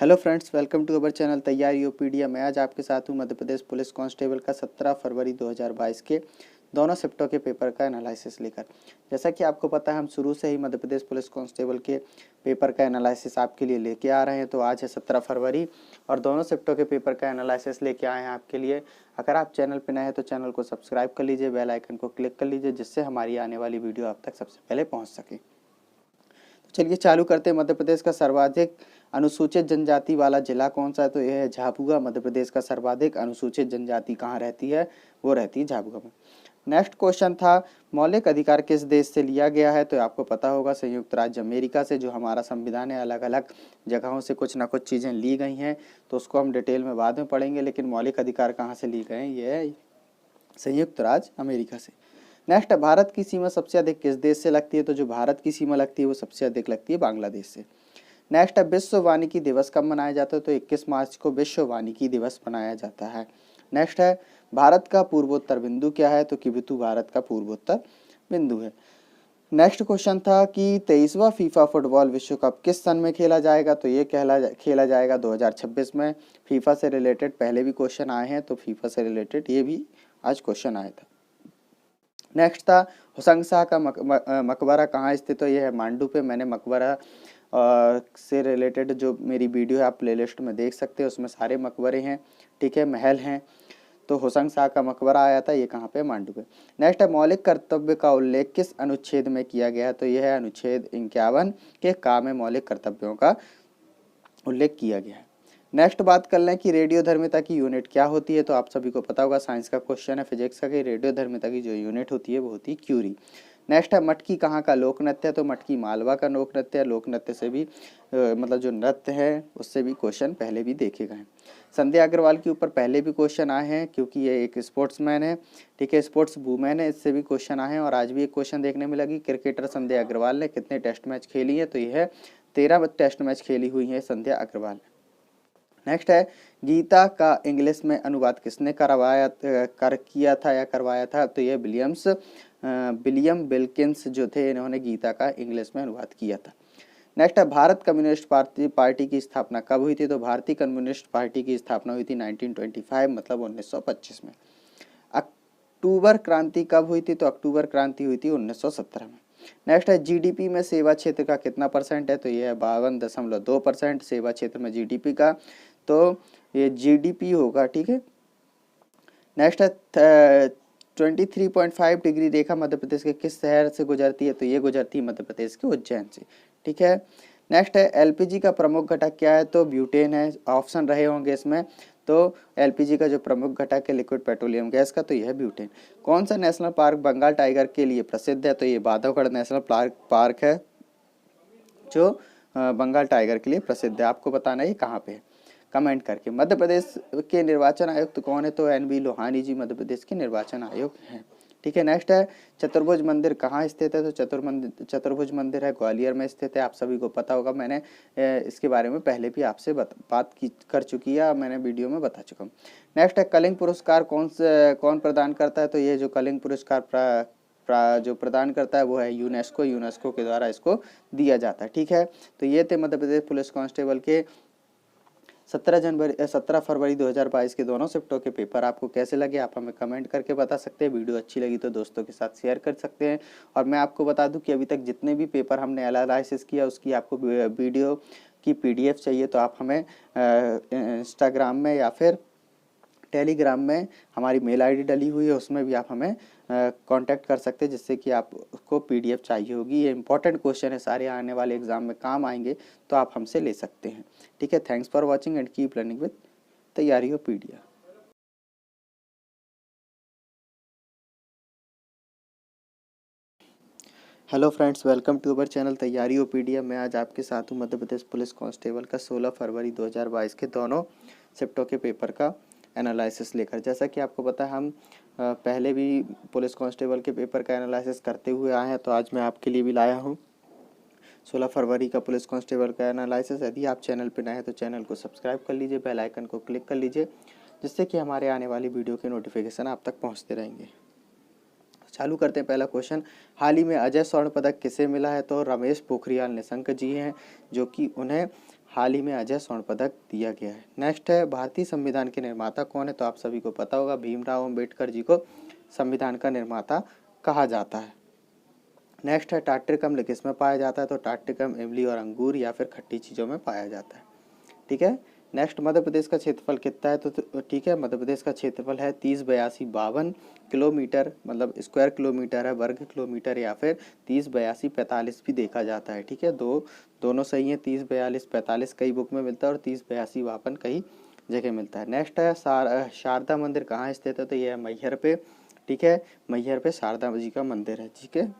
Hello friends, welcome to our channel Taiyariopedia. मैं आज आपके साथ हूँ मध्य प्रदेश पुलिस कांस्टेबल का 17 फरवरी 2022 के दोनों शिफ्टों के पेपर का एनालिसिस लेकर। जैसा कि आपको पता है, हम शुरू से ही मध्य प्रदेश पुलिस कांस्टेबल के पेपर का एनालिसिस आपके लिए लेके आ रहे हैं। तो आज है 17 फरवरी और दोनों शिफ्टों के पेपर का एनालिसिस लेके आए हैं आपके लिए। अगर आप चैनल पर नए हैं तो चैनल को सब्सक्राइब कर लीजिए, बेल आइकन को क्लिक कर लीजिए, जिससे हमारी आने वाली वीडियो आप तक सबसे पहले पहुँच सके। चलिए चालू करते हैं। मध्य प्रदेश का सर्वाधिक अनुसूचित जनजाति वाला जिला कौन सा है? तो यह है झाबुआ। मध्य प्रदेश का सर्वाधिक अनुसूचित जनजाति कहाँ रहती है? वो रहती है झाबुआ में। नेक्स्ट क्वेश्चन था, मौलिक अधिकार किस देश से लिया गया है? तो आपको पता होगा संयुक्त राज्य अमेरिका से। जो हमारा संविधान है, अलग अलग जगहों से कुछ ना कुछ चीज़ें ली गई हैं, तो उसको हम डिटेल में बाद में पढ़ेंगे। लेकिन मौलिक अधिकार कहाँ से लिए गए हैं? ये संयुक्त राज्य अमेरिका से। नेक्स्ट, भारत की सीमा सबसे अधिक किस देश से लगती है? तो जो भारत की सीमा लगती है वो सबसे अधिक लगती है बांग्लादेश से। नेक्स्ट है, विश्व वानिकी दिवस कब मनाया जाता है? तो 21 मार्च को विश्व वानिकी दिवस मनाया जाता है। नेक्स्ट है, भारत का पूर्वोत्तर बिंदु क्या है? तो किबिथु भारत का पूर्वोत्तर बिंदु है। नेक्स्ट क्वेश्चन था कि 23वां फीफा फुटबॉल विश्व कप किस सन में खेला जाएगा? तो ये खेला जाएगा 2026 में। फीफा से रिलेटेड पहले भी क्वेश्चन आए हैं, तो फीफा से रिलेटेड ये भी आज क्वेश्चन आया था। नेक्स्ट था, हुसैन शाह का मकबरा कहाँ स्थित है? यह है मांडू पे। मैंने मकबरा से रिलेटेड जो मेरी वीडियो है आप प्लेलिस्ट में देख सकते हैं, उसमें सारे मकबरे हैं, ठीक है, महल हैं। तो हुसैन शाह का मकबरा आया था, ये कहाँ पे? मांडू पे। नेक्स्ट है, मौलिक कर्तव्य का उल्लेख किस अनुच्छेद में किया गया है? तो यह है अनुच्छेद 51 के का में मौलिक कर्तव्यों का उल्लेख किया गया है। नेक्स्ट बात कर लें कि रेडियोधर्मिता की यूनिट क्या होती है? तो आप सभी को पता होगा, साइंस का क्वेश्चन है, फिजिक्स का, कि रेडियोधर्मिता की जो यूनिट होती है वो होती है क्यूरी। नेक्स्ट है, मटकी कहाँ का लोक नृत्य है? तो मटकी मालवा का लोक नृत्य है। लोक नृत्य से भी मतलब जो नृत्य है उससे भी क्वेश्चन पहले भी देखे गए हैं। संध्या अग्रवाल के ऊपर पहले भी क्वेश्चन आए हैं, क्योंकि ये एक स्पोर्ट्समैन है, ठीक है, स्पोर्ट्स वूमेन है, इससे भी क्वेश्चन आए हैं। और आज भी एक क्वेश्चन देखने में लगी, क्रिकेटर संध्या अग्रवाल ने कितने टेस्ट मैच खेली है? तो यह 13 टेस्ट मैच खेली हुई है संध्या अग्रवाल। नेक्स्ट है, गीता का इंग्लिश में अनुवाद किसने किया था या करवाया था? तो ये विलियम विल्किंस जो थे, इन्होंने गीता का इंग्लिश में अनुवाद किया था। नेक्स्ट है, भारत कम्युनिस्ट पार्टी की स्थापना कब हुई थी? तो भारतीय कम्युनिस्ट पार्टी की स्थापना हुई थी 1925, मतलब 1925 में। अक्टूबर क्रांति कब हुई थी? तो अक्टूबर क्रांति हुई थी 1917 में। नेक्स्ट है, जीडीपी में सेवा क्षेत्र का कितना परसेंट है? तो ये है 52.2% सेवा क्षेत्र में जीडीपी का। तो ये जीडीपी होगा, ठीक है। नेक्स्ट है, 23.5 डिग्री रेखा मध्य प्रदेश के किस शहर से गुजरती है? तो ये गुजरती है मध्य प्रदेश के उज्जैन से, ठीक है। नेक्स्ट है, एलपीजी का प्रमुख घटक क्या है? तो ब्यूटेन है। ऑप्शन रहे होंगे इसमें, तो एलपीजी का जो प्रमुख घटक है लिक्विड पेट्रोलियम गैस का, तो यह है ब्यूटेन। कौन सा नेशनल पार्क बंगाल टाइगर के लिए प्रसिद्ध है? तो ये बांधवगढ़ नेशनल पार्क है, जो बंगाल टाइगर के लिए प्रसिद्ध है। आपको बताना है कहाँ पे है, कमेंट करके। मध्य प्रदेश के निर्वाचन आयुक्त कौन है? तो एनबी लोहानी जी मध्य प्रदेश के निर्वाचन आयोग हैं, ठीक है। नेक्स्ट है, चतुर्भुज मंदिर कहाँ स्थित है? तो चतुर्भुज मंदिर है ग्वालियर में स्थित है। आप सभी को पता होगा, मैंने इसके बारे में पहले भी आपसे बात कर चुकी है, मैंने वीडियो में बता चुका हूँ। नेक्स्ट है, कलिंग पुरस्कार कौन प्रदान करता है? तो ये जो कलिंग पुरस्कार जो प्रदान करता है वो है यूनेस्को के द्वारा इसको दिया जाता है, ठीक है। तो ये थे मध्य प्रदेश पुलिस कांस्टेबल के 17 फरवरी 2022 के दोनों शिफ्टों के पेपर। आपको कैसे लगे आप हमें कमेंट करके बता सकते हैं। वीडियो अच्छी लगी तो दोस्तों के साथ शेयर कर सकते हैं। और मैं आपको बता दूं कि अभी तक जितने भी पेपर हमने एनालिसिस किया उसकी आपको वीडियो की पीडीएफ चाहिए, तो आप हमें इंस्टाग्राम में या फिर टेलीग्राम में हमारी मेल आईडी डली हुई है, उसमें भी आप हमें कांटेक्ट कर सकते हैं, जिससे कि आपको पीडीएफ चाहिए होगी। ये इंपॉर्टेंट क्वेश्चन है, सारे आने वाले एग्जाम में काम आएंगे, तो आप हमसे ले सकते हैं, ठीक है। Thanks for watching and keep learning with Taiyariopedia. Hello friends, welcome to our channel Taiyariopedia. मैं आज आपके साथ हूँ मध्य प्रदेश पुलिस कांस्टेबल का 16 फरवरी 2022 के दोनों शिफ्टों के पेपर का एनालिसिस लेकर। जैसा कि आपको पता है, हम पहले भी पुलिस कांस्टेबल के पेपर का एनालिसिस करते हुए आए हैं, तो आज मैं आपके लिए भी लाया हूँ 16 फरवरी का पुलिस कांस्टेबल का एनालिसिस। यदि आप चैनल पर नए हैं तो चैनल को सब्सक्राइब कर लीजिए, बेल आइकन को क्लिक कर लीजिए, जिससे कि हमारे आने वाली वीडियो के नोटिफिकेशन आप तक पहुँचते रहेंगे। चालू करते हैं पहला क्वेश्चन। हाल ही में अजय स्वर्ण पदक किसे मिला है? तो रमेश पोखरियाल निशंक जी हैं, जो कि उन्हें हाल ही में अजय स्वर्ण पदक दिया गया है। नेक्स्ट है भारतीय संविधान के निर्माता कौन है, तो आप सभी को पता होगा भीमराव अंबेडकर जी को संविधान का निर्माता कहा जाता है। नेक्स्ट है टाट्रिक अम्ल किस में पाया जाता है, तो टाट्रिक अम्ल इमली और अंगूर या फिर खट्टी चीज़ों में पाया जाता है। ठीक है। नेक्स्ट मध्य प्रदेश का क्षेत्रफल कितना है, तो ठीक है, मध्य प्रदेश का क्षेत्रफल है 308252 किलोमीटर, मतलब स्क्वायर किलोमीटर है, वर्ग किलोमीटर, या फिर 308245 भी देखा जाता है। ठीक है, दोनों सही है। 304245 कई बुक में मिलता है और 308252 कई जगह मिलता है। नेक्स्ट है शारदा मंदिर कहाँ स्थित है, तो यह है मैहर पे। ठीक है, मैहर पे शारदा जी का मंदिर है। ठीक है।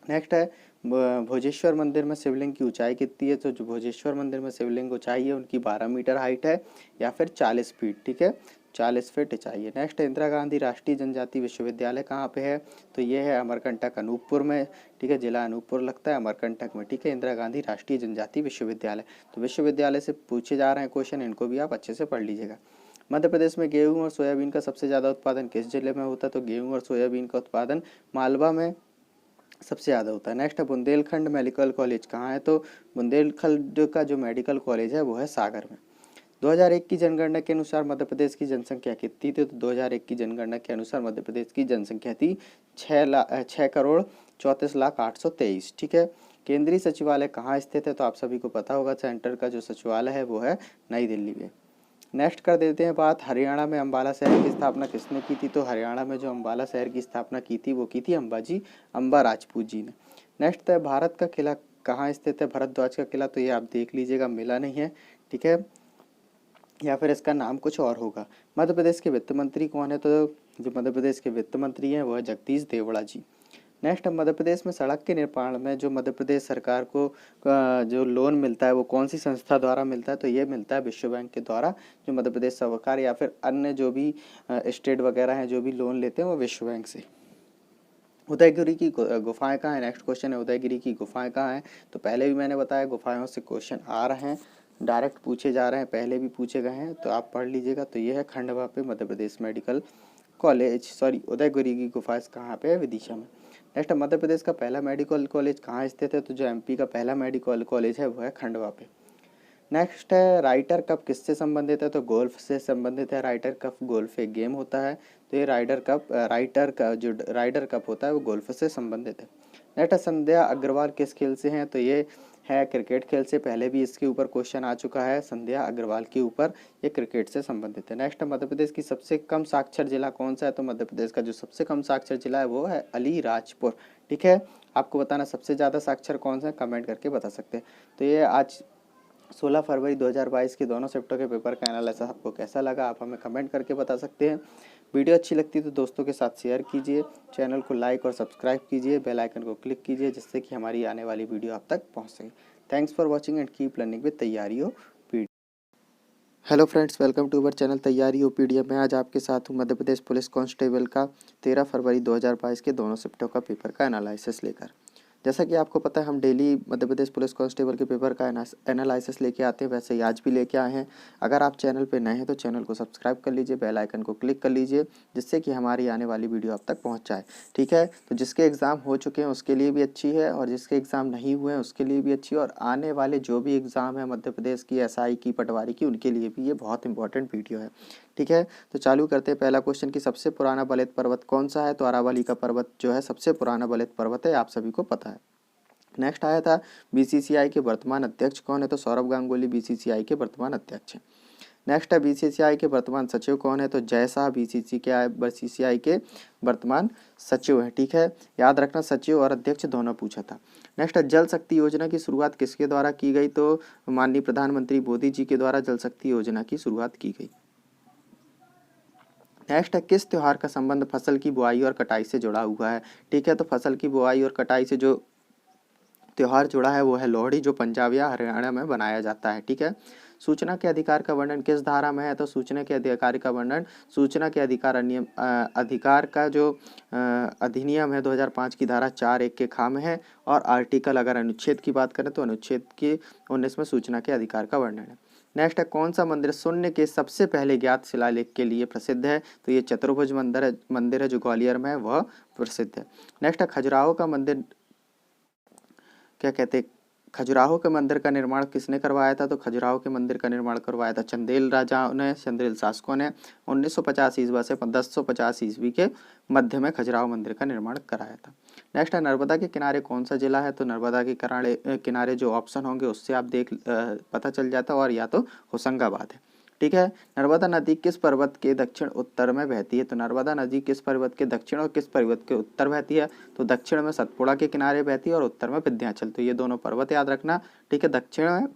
नेक्स्ट है भोजेश्वर मंदिर में शिवलिंग की ऊंचाई कितनी है, तो जो भोजेश्वर मंदिर में शिवलिंग ऊंचाई है उनकी 12 मीटर हाइट है या फिर 40 फीट। ठीक है, 40 फीट ऊंचाई है। नेक्स्ट इंदिरा गांधी राष्ट्रीय जनजाति विश्वविद्यालय कहाँ पे है, तो ये है अमरकंटक अनूपपुर में। ठीक है, जिला अनूपपुर लगता है अमरकंटक में। ठीक है, इंदिरा गांधी राष्ट्रीय जनजाति विश्वविद्यालय। तो विश्वविद्यालय से पूछे जा रहे हैं क्वेश्चन, इनको भी आप अच्छे से पढ़ लीजिएगा। मध्य प्रदेश में गेहूं और सोयाबीन का सबसे ज़्यादा उत्पादन किस जिले में होता है, तो गेहूं और सोयाबीन का उत्पादन मालवा में सबसे ज़्यादा होता है। नेक्स्ट है बुंदेलखंड मेडिकल कॉलेज कहाँ है, तो बुंदेलखंड का जो मेडिकल कॉलेज है वो है सागर में। 2001 की जनगणना के अनुसार मध्य प्रदेश की जनसंख्या कितनी थी, तो 2001 की जनगणना के अनुसार मध्य प्रदेश की जनसंख्या थी 6,34,823। ठीक है। केंद्रीय सचिवालय कहाँ स्थित है, तो आप सभी को पता होगा सेंटर का जो सचिवालय है वो है नई दिल्ली में। नेक्स्ट कर देते हैं बात हरियाणा में अम्बाला शहर की स्थापना किसने की थी, तो हरियाणा में जो अम्बाला शहर की स्थापना की थी वो की थी अम्बा राजपूत जी ने। नेक्स्ट है भारत का किला कहाँ स्थित है, भरद्वाज का किला, तो ये आप देख लीजिएगा मिला नहीं है। ठीक है, या फिर इसका नाम कुछ और होगा। मध्य प्रदेश के वित्त मंत्री कौन है, तो जो मध्य प्रदेश के वित्त मंत्री हैं वो है जगदीश देवड़ा जी। नेक्स्ट मध्य प्रदेश में सड़क के निर्माण में जो मध्य प्रदेश सरकार को जो लोन मिलता है वो कौन सी संस्था द्वारा मिलता है, तो ये मिलता है विश्व बैंक के द्वारा। जो मध्य प्रदेश सरकार या फिर अन्य जो भी स्टेट वगैरह हैं जो भी लोन लेते हैं वो विश्व बैंक से। उदयगिरी की गुफाएं कहाँ है, नेक्स्ट क्वेश्चन है उदयगिरी की गुफाएं कहाँ हैं, तो पहले भी मैंने बताया गुफाओं से क्वेश्चन आ रहे हैं, डायरेक्ट पूछे जा रहे हैं, पहले भी पूछे गए हैं, तो आप पढ़ लीजिएगा। तो ये है खंडवा पे Madhya Pradesh medical college, sorry Udayagiri की गुफा कहाँ पे है, विदिशा में। नेक्स्ट मध्य प्रदेश का पहला मेडिकल कॉलेज कहाँ स्थित है, तो जो एमपी का पहला मेडिकल कॉलेज है वो है खंडवा पे। नेक्स्ट है राइटर कप किससे संबंधित है, तो गोल्फ से संबंधित है। राइटर कप गोल्फ एक गेम होता है, तो ये राइटर का जो राइडर कप होता है वो गोल्फ से संबंधित है। नेक्स्ट संध्या अग्रवाल किस खेल से हैं, तो ये है क्रिकेट खेल से, पहले भी इसके ऊपर क्वेश्चन आ चुका है संध्या अग्रवाल के ऊपर, ये क्रिकेट से संबंधित है। नेक्स्ट मध्य प्रदेश की सबसे कम साक्षर जिला कौन सा है, तो मध्य प्रदेश का जो सबसे कम साक्षर जिला है वो है अलीराजपुर। ठीक है, आपको बताना सबसे ज़्यादा साक्षर कौन सा है, कमेंट करके बता सकते हैं। तो ये आज 16 फरवरी 2022 के दोनों शिफ्टों के पेपर का एनालिसिस आपको कैसा लगा, आप हमें कमेंट करके बता सकते हैं। वीडियो अच्छी लगती है तो दोस्तों के साथ शेयर कीजिए, चैनल को लाइक और सब्सक्राइब कीजिए, बेल आइकन को क्लिक कीजिए जिससे कि हमारी आने वाली वीडियो आप तक पहुंच सके। Thanks for watching and keep learning with Taiyariopedia. Hello friends, welcome to our channel Taiyariopedia. मैं आज आपके साथ हूँ मध्य प्रदेश पुलिस कांस्टेबल का 13 फरवरी 2022 के दोनों शिफ्टों का पेपर का एनालिसिस लेकर। जैसा कि आपको पता है हम daily Madhya Pradesh police constable के पेपर का एनालिसिस लेके आते हैं, वैसे ही आज भी लेके आए हैं। अगर आप चैनल पे नए हैं तो चैनल को सब्सक्राइब कर लीजिए, बेल आइकन को क्लिक कर लीजिए जिससे कि हमारी आने वाली वीडियो आप तक पहुंच जाए। ठीक है, तो जिसके एग्ज़ाम हो चुके हैं उसके लिए भी अच्छी है और जिसके एग्ज़ाम नहीं हुए हैं उसके लिए भी अच्छी है, और आने वाले जो भी एग्ज़ाम है मध्य प्रदेश की एसआई की पटवारी की उनके लिए भी ये बहुत इंपॉर्टेंट वीडियो है। ठीक है, तो चालू करते हैं। पहला क्वेश्चन कि सबसे पुराना बलित पर्वत कौन सा है, तो अरावली का पर्वत जो है सबसे पुराना बलित पर्वत है, आप सभी को पता है। नेक्स्ट आया था बीसीसीआई के वर्तमान अध्यक्ष कौन है, तो सौरभ गांगुली बीसीसीआई के वर्तमान अध्यक्ष हैं। नेक्स्ट है बीसीसीआई के वर्तमान सचिव कौन है, तो जय शाह बीसीसीआई के वर्तमान सचिव हैं। ठीक है, याद रखना सचिव और अध्यक्ष दोनों पूछा था। नेक्स्ट है जल शक्ति योजना की शुरुआत किसके द्वारा की गई, तो माननीय प्रधानमंत्री मोदी जी के द्वारा जल शक्ति योजना की शुरुआत की गई। नेक्स्ट है किस त्योहार का संबंध फसल की बुआई और कटाई से जुड़ा हुआ है। ठीक है, तो फसल की बुआई और कटाई से जो त्योहार जुड़ा है वो है लोहड़ी, जो पंजाब या हरियाणा में बनाया जाता है। ठीक है, सूचना के अधिकार का वर्णन किस धारा में है, तो सूचना के अधिकार का वर्णन सूचना के अधिकार का जो अधिनियम है 2005 की धारा 4(1) के खा में है, और आर्टिकल अगर अनुच्छेद की बात करें तो अनुच्छेद के 19 में सूचना के अधिकार का वर्णन है। नेक्स्ट है कौन सा मंदिर शून्य के सबसे पहले ज्ञात शिलालेख के लिए प्रसिद्ध है, तो ये चतुर्भुज मंदिर है जो ग्वालियर में है, वह प्रसिद्ध है। नेक्स्ट है खजुराहो का मंदिर क्या कहते हैं, खजुराहो के मंदिर का निर्माण किसने करवाया था? तो खजुराहो के मंदिर का निर्माण करवाया था चंदेल राजाओं ने, चंदेल शासकों ने 1950 ईस्वी से 1050 ईस्वी के मध्य में खजुराहो मंदिर का निर्माण कराया था। नेक्स्ट है नर्मदा के किनारे कौन सा जिला है? तो नर्मदा के किनारे जो ऑप्शन होंगे उससे आप पता चल जाता है, और या तो होशंगाबाद है। ठीक है। नर्मदा नदी किस पर्वत के दक्षिण उत्तर में बहती है? तो नर्मदा नदी किस पर्वत के दक्षिण और किस पर्वत के उत्तर बहती है? तो दक्षिण में सतपुड़ा के किनारे बहती है और उत्तर में विंध्याचल। तो ये दोनों पर्वत याद रखना। ठीक है। दक्षिण में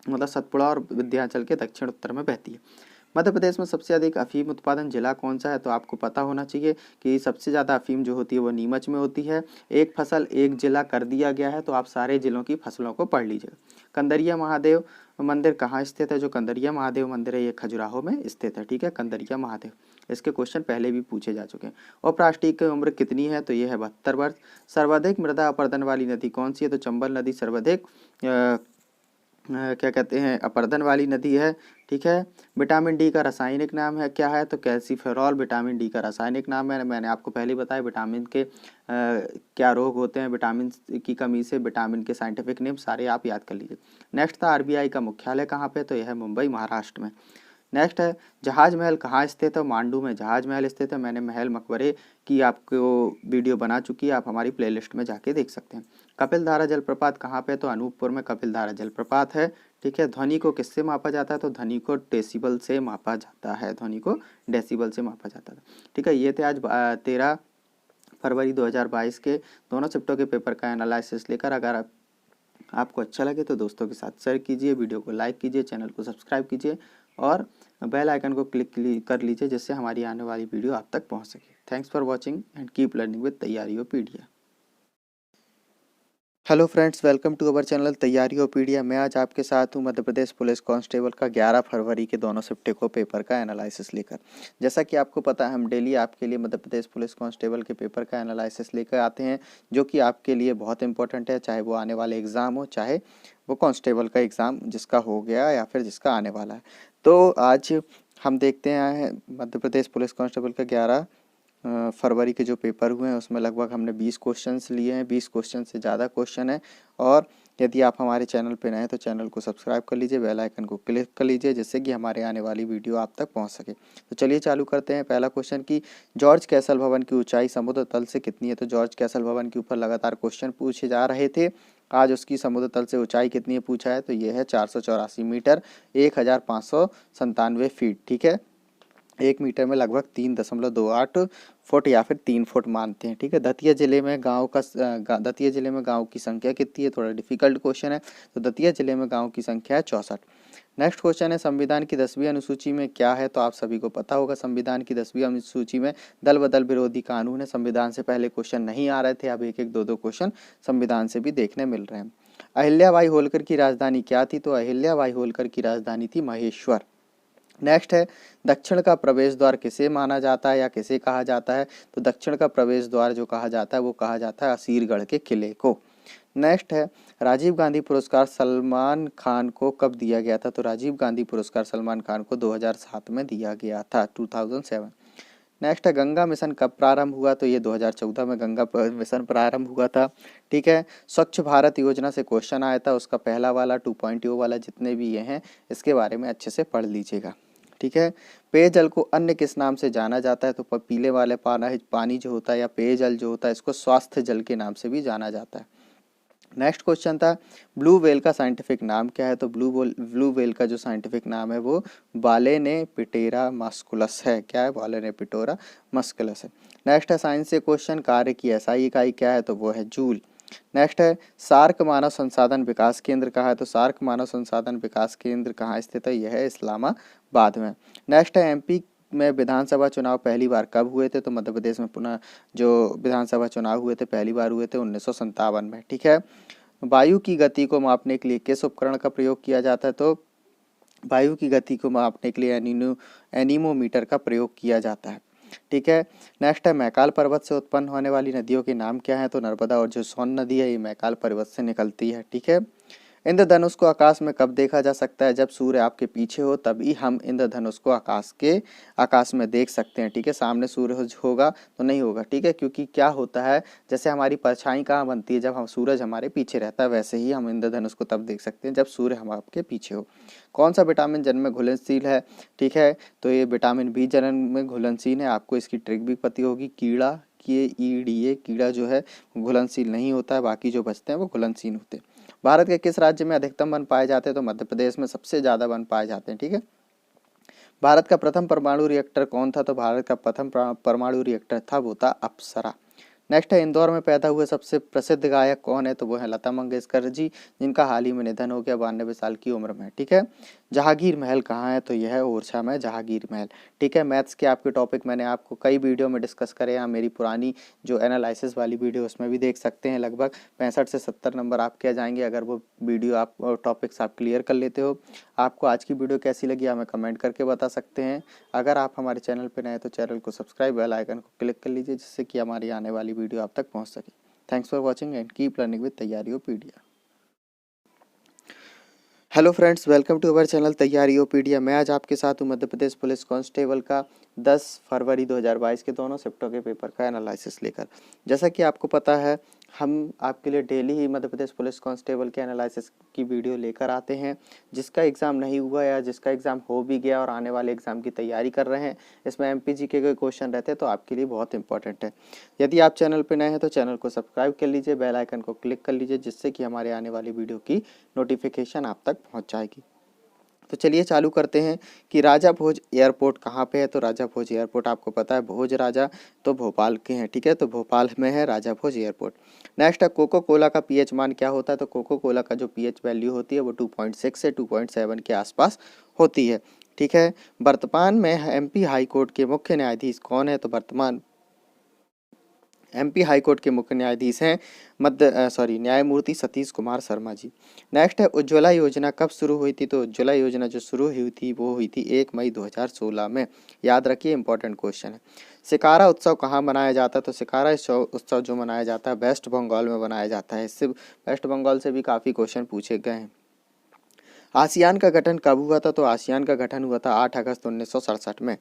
मतलब सतपुड़ा और विंध्याचल के दक्षिण उत्तर में बहती है। मध्य प्रदेश में सबसे अधिक अफीम उत्पादन जिला कौन सा है? तो आपको पता होना चाहिए कि सबसे ज़्यादा अफीम जो होती है वो नीमच में होती है। एक फसल एक जिला कर दिया गया है, तो आप सारे जिलों की फसलों को पढ़ लीजिएगा। कंदरिया महादेव मंदिर कहाँ स्थित है? जो कंदरिया महादेव मंदिर है ये खजुराहो में स्थित है। ठीक है। कंदरिया महादेव, इसके क्वेश्चन पहले भी पूछे जा चुके हैं। उपराष्ट्रीय की उम्र कितनी है? तो ये है 72 वर्ष। सर्वाधिक मृदा अपरदन वाली नदी कौन सी है? तो चंबल नदी सर्वाधिक क्या कहते हैं अपरदन वाली नदी है। ठीक है। विटामिन डी का रासायनिक नाम है क्या है? तो कैल्सीफेरॉल विटामिन डी का रासायनिक नाम है। मैंने आपको पहले बताया विटामिन के क्या रोग होते हैं, विटामिन की कमी से विटामिन के साइंटिफिक नेम सारे आप याद कर लीजिए। नेक्स्ट था आरबीआई का मुख्यालय कहाँ पे? तो यह है मुंबई महाराष्ट्र में। नेक्स्ट है जहाज महल कहाँ स्थित है? मांडू में जहाज महल स्थित है। मैंने महल मकबरे की आपको वीडियो बना चुकी है, आप हमारी प्लेलिस्ट में जाके देख सकते हैं। कपिलधारा जलप्रपात कहाँ पे? तो अनूपपुर में कपिलधारा जलप्रपात है। ठीक है। ध्वनि को किससे मापा जाता है? तो ध्वनि को डेसिबल से मापा जाता है। ध्वनि को डेसिबल से मापा जाता है। ठीक है। ये थे आज 13 फरवरी 2022 के दोनों शिफ्टों के पेपर का एनालिसिस लेकर। अगर आपको अच्छा लगे तो दोस्तों के साथ शेयर कीजिए, वीडियो को लाइक कीजिए, चैनल को सब्सक्राइब कीजिए और बेल आइकन को क्लिक कर लीजिए, जिससे हमारी आने वाली वीडियो आप तक पहुंच सके। Thanks for watching and keep learning with Taiyariopedia. Hello friends, welcome to our channel Taiyariopedia. मैं आज आपके साथ हूं मध्य प्रदेश पुलिस कांस्टेबल का 11 फरवरी के दोनों शिफ्ट को पेपर का एनालिसिस लेकर। जैसा कि आपको पता है हम डेली आपके लिए मध्य प्रदेश पुलिस कांस्टेबल के पेपर का एनालिसिस लेकर आते हैं, जो कि आपके लिए बहुत इंपॉर्टेंट है, चाहे वो आने वाले एग्ज़ाम हो, चाहे वो कांस्टेबल का एग्ज़ाम जिसका हो गया या फिर जिसका आने वाला है। तो आज हम देखते हैं मध्य प्रदेश पुलिस कांस्टेबल का 11 फरवरी के जो पेपर हुए हैं उसमें लगभग हमने 20 क्वेश्चंस लिए हैं। 20 क्वेश्चन से ज़्यादा क्वेश्चन है। और यदि आप हमारे चैनल पर नए हैं तो चैनल को सब्सक्राइब कर लीजिए, बेल आइकन को क्लिक कर लीजिए, जिससे कि हमारे आने वाली वीडियो आप तक पहुंच सके। तो चलिए चालू करते हैं। पहला क्वेश्चन कि जॉर्ज कैसल भवन की ऊंचाई समुद्र तल से कितनी है? तो जॉर्ज कैसल भवन के ऊपर लगातार क्वेश्चन पूछे जा रहे थे। आज उसकी समुद्र तल से ऊंचाई कितनी है पूछा है, तो ये है 484 मीटर 1597 फीट। ठीक है। 1 मीटर में लगभग 3.28 फुट या फिर 3 फुट मानते हैं। ठीक है। दतिया जिले में गांव की संख्या कितनी है? थोड़ा डिफिकल्ट क्वेश्चन है। तो दतिया जिले में गांव की संख्या है 64। नेक्स्ट क्वेश्चन है संविधान की 10वीं अनुसूची में क्या है? तो आप सभी को पता होगा संविधान की 10वीं अनुसूची में दल बदल विरोधी कानून है। संविधान से पहले क्वेश्चन नहीं आ रहे थे, अब एक एक दो क्वेश्चन संविधान से भी देखने मिल रहे हैं। अहिल्याबाई होलकर की राजधानी क्या थी? तो अहिल्याबाई होलकर की राजधानी थी महेश्वर। नेक्स्ट है दक्षिण का प्रवेश द्वार किसे माना जाता है या किसे कहा जाता है? तो दक्षिण का प्रवेश द्वार जो कहा जाता है वो कहा जाता है असीरगढ़ के किले को। नेक्स्ट है राजीव गांधी पुरस्कार सलमान खान को कब दिया गया था? तो राजीव गांधी पुरस्कार सलमान खान को 2007 में दिया गया था, 2007। नेक्स्ट है गंगा मिशन कब प्रारंभ हुआ? तो ये 2014 में गंगा मिशन प्रारंभ हुआ था। ठीक है। स्वच्छ भारत योजना से क्वेश्चन आया था, उसका पहला वाला 2.0 वाला जितने भी ये हैं इसके बारे में अच्छे से पढ़ लीजिएगा। ठीक है। पेयजल को अन्य किस नाम से जाना जाता है? तो पीले वाले पानी जो होता है या पेयजल जो होता है इसको स्वास्थ्य जल के नाम से भी जाना जाता है। नेक्स्ट क्वेश्चन था ब्लू व्हेल का साइंटिफिक नाम क्या है? तो ब्लू व्हेल का जो साइंटिफिक नाम है वो बालेनेपिटेरा मस्कुलस है। क्या है? बालेनेपिटेरा मस्कुलस है। नेक्स्ट है साइंस से क्वेश्चन कार्य की एसआई इकाई क्या है? तो वो है जूल। नेक्स्ट है सार्क मानव संसाधन विकास केंद्र कहाँ है? तो सार्क मानव संसाधन विकास केंद्र कहाँ स्थित है? यह है इस्लामाबाद में। नेक्स्ट है एमपी में विधानसभा चुनाव पहली बार कब हुए थे? तो मध्य प्रदेश में पुनः जो विधानसभा चुनाव हुए थे पहली बार हुए थे 1957 में। ठीक है। वायु की गति को मापने के लिए किस उपकरण का प्रयोग किया जाता है? तो वायु की गति को मापने के लिए एनीमोमीटर का प्रयोग किया जाता है। ठीक है। नेक्स्ट है मैकाल पर्वत से उत्पन्न होने वाली नदियों के नाम क्या है? तो नर्मदा और जो सोन नदी है ये मैकाल पर्वत से निकलती है। ठीक है। इंद्रधनुष को आकाश में कब देखा जा सकता है? जब सूर्य आपके पीछे हो तभी हम इंद्रधनुष को आकाश में देख सकते हैं, ठीक है। सामने सूरज होगा तो नहीं होगा, ठीक है, क्योंकि क्या होता है, जैसे हमारी परछाई कहाँ बनती है, जब हम सूरज हमारे पीछे रहता है, वैसे ही हम इंद्रधनुष को तब देख सकते हैं जब सूर्य हम आपके पीछे हो। कौन सा विटामिन जन्म में घुलनशील है? ठीक है, तो ये विटामिन बी जन्म में घुलनशील है। आपको इसकी ट्रिक भी पता होगी, कीड़ा कीड़ा जो है घुलनशील नहीं होता है, बाकी जो बचते हैं वो घुलनशील होते हैं। भारत के किस राज्य में अधिकतम वन पाए जाते हैं? तो मध्य प्रदेश में सबसे ज्यादा वन पाए जाते हैं, ठीक है। भारत का प्रथम परमाणु रिएक्टर कौन था? तो भारत का प्रथम परमाणु रिएक्टर था वो था अप्सरा। नेक्स्ट है, इंदौर में पैदा हुए सबसे प्रसिद्ध गायक कौन है? तो वो है लता मंगेशकर जी, जिनका हाल ही में निधन हो गया 92 साल की उम्र में, ठीक है। जहांगीर महल कहाँ है? तो यह है ओरछा में जहांगीर महल, ठीक है। मैथ्स के आपके टॉपिक मैंने आपको कई वीडियो में डिस्कस करे हैं, मेरी पुरानी जो एनालिसिस वाली वीडियो उसमें भी देख सकते हैं। लगभग 65 से 70 नंबर आपके आ जाएंगे अगर वो वीडियो आप टॉपिक्स आप क्लियर कर लेते हो। आपको आज की वीडियो कैसी लगी हमें कमेंट करके बता सकते हैं। अगर आप हमारे चैनल पर नए हैं तो चैनल को सब्सक्राइब, बेल आइकन को क्लिक कर लीजिए, जिससे कि हमारी आने वाली वीडियो आप तक पहुंच सके। Thanks for watching and keep learning with Taiyariopedia. Hello friends, welcome to our channel Taiyariopedia. मैं आज आपके साथ हूँ मध्य प्रदेश पुलिस कांस्टेबल का 10 फरवरी 2022 के दोनों शिफ्टों के पेपर का एनालिसिस लेकर। जैसा कि आपको पता है, हम आपके लिए डेली ही मध्य प्रदेश पुलिस कांस्टेबल के एनालिसिस की वीडियो लेकर आते हैं। जिसका एग्ज़ाम नहीं हुआ या जिसका एग्ज़ाम हो भी गया और आने वाले एग्ज़ाम की तैयारी कर रहे हैं, इसमें MPG के क्वेश्चन रहते हैं तो आपके लिए बहुत इंपॉर्टेंट है। यदि आप चैनल पर नए हैं तो चैनल को सब्सक्राइब कर लीजिए, बेल आइकन को क्लिक कर लीजिए, जिससे कि हमारे आने वाली वीडियो की नोटिफिकेशन आप तक पहुंच जाएगी। तो चलिए चालू करते हैं कि राजा भोज एयरपोर्ट कहाँ पे है? तो राजा भोज एयरपोर्ट आपको पता है भोज राजा तो भोपाल के हैं, ठीक है, तो भोपाल में है राजा भोज एयरपोर्ट। नेक्स्ट है, कोको कोला का पीएच मान क्या होता है? तो कोको कोला का जो पीएच वैल्यू होती है वो 2.6 से 2.7 के आसपास होती है, ठीक है। वर्तमान में MP हाई कोर्ट के मुख्य न्यायाधीश कौन है? तो वर्तमान MP हाई कोर्ट के मुख्य न्यायाधीश हैं न्यायमूर्ति सतीश कुमार शर्मा जी। नेक्स्ट है, उज्ज्वला योजना कब शुरू हुई थी? तो उज्ज्वला योजना जो शुरू हुई थी वो हुई थी 1 मई 2016 में। याद रखिए, इंपॉर्टेंट क्वेश्चन है। शिकारा उत्सव कहाँ मनाया जाता है? तो शिकारा उत्सव जो मनाया जाता है वेस्ट बंगाल में मनाया जाता है। इससे वेस्ट बंगाल से भी काफ़ी क्वेश्चन पूछे गए हैं। आसियान का गठन कब हुआ था? तो आसियान का गठन हुआ था 8 अगस्त 1967 में।